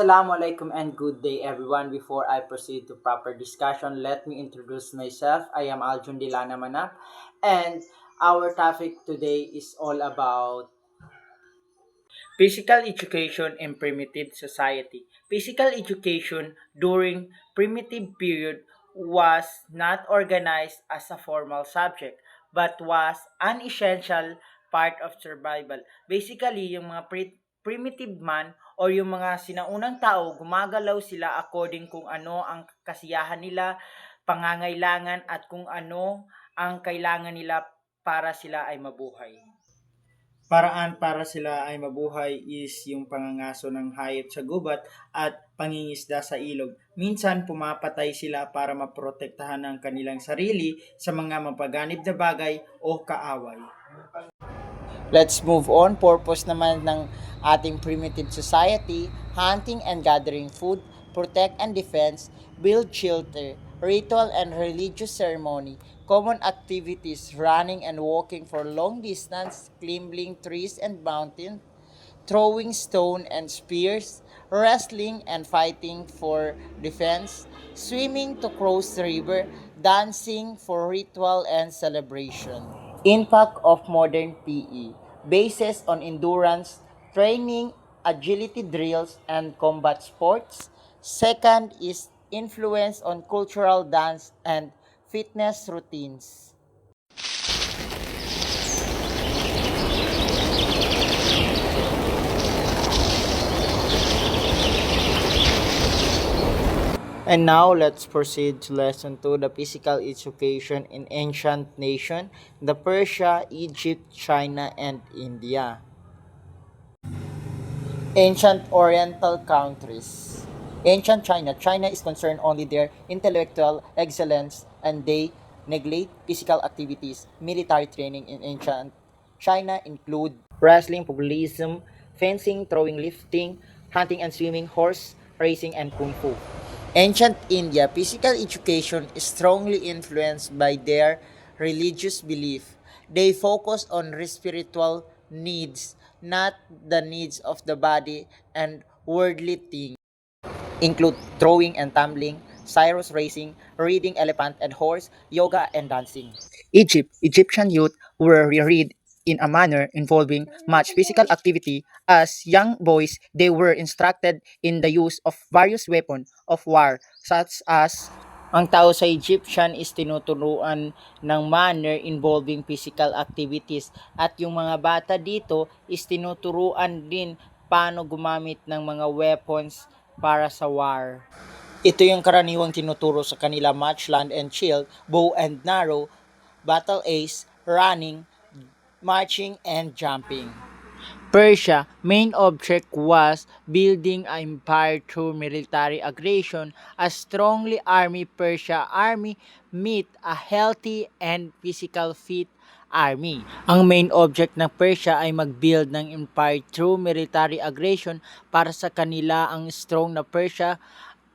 Assalamualaikum and good day everyone. Before I proceed to proper discussion, let me introduce myself. I am Aljun Dilana Manap and our topic today is all about physical education in primitive society. Physical education during primitive period was not organized as a formal subject but was an essential part of survival. Basically, yung mga primitive man o yung mga sinaunang tao, gumagalaw sila according kung ano ang kasiyahan nila, pangangailangan at kung ano ang kailangan nila para sila ay mabuhay. Paraan para sila ay mabuhay is yung pangangaso ng hayop sa gubat at pangingisda sa ilog. Minsan pumapatay sila para maprotektahan ang kanilang sarili sa mga mapaganib na bagay o kaaway. Let's move on. Purpose naman ng ating primitive society, hunting and gathering food, protect and defense, build shelter, ritual and religious ceremony, common activities, running and walking for long distance, climbing trees and mountains, throwing stone and spears, wrestling and fighting for defense, swimming to cross the river, dancing for ritual and celebration. Impact of modern PE bases on endurance, training, agility drills, and combat sports. Second is influence on cultural dance and fitness routines. And now let's proceed to lesson 2, the physical education in ancient nation, the Persia, Egypt, China, and India. Ancient Oriental countries. Ancient China. China is concerned only their intellectual excellence and they neglect physical activities. Military training in ancient China include wrestling, pugilism, fencing, throwing, lifting, hunting and swimming, horse racing, and kung fu. Ancient India, physical education is strongly influenced by their religious belief. They focus on spiritual needs, not the needs of the body and worldly things. Include throwing and tumbling, cirrus racing, riding elephant and horse, yoga and dancing. Egyptian youth were reared in a manner involving much physical activity. As young boys, they were instructed in the use of various weapons of war such as ang tao sa Egyptian is tinuturuan ng manner involving physical activities at yung mga bata dito is tinuturuan din paano gumamit ng mga weapons para sa war. Ito yung karaniwang tinuturo sa kanila: match, land and shield, bow and arrow, battle ace, running, marching, and jumping. Persia, main object was building an empire through military aggression. A strongly army Persia army meet a healthy and physical fit army. Ang main object ng Persia ay mag-build ng empire through military aggression. Para sa kanila, ang strong na Persia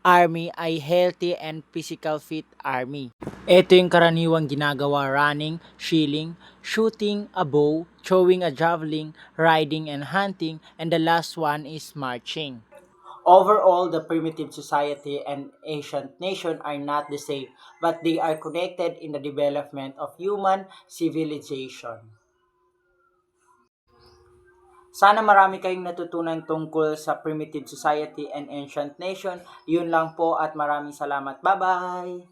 army ay healthy and physical fit army. Ito yung karaniwang ginagawa: running, shilling, shooting a bow, throwing a javelin, riding and hunting, and the last one is marching. Overall, the primitive society and ancient nation are not the same, but they are connected in the development of human civilization. Sana marami kayong natutunan tungkol sa primitive society and ancient nation. Yun lang po at maraming salamat. Bye-bye!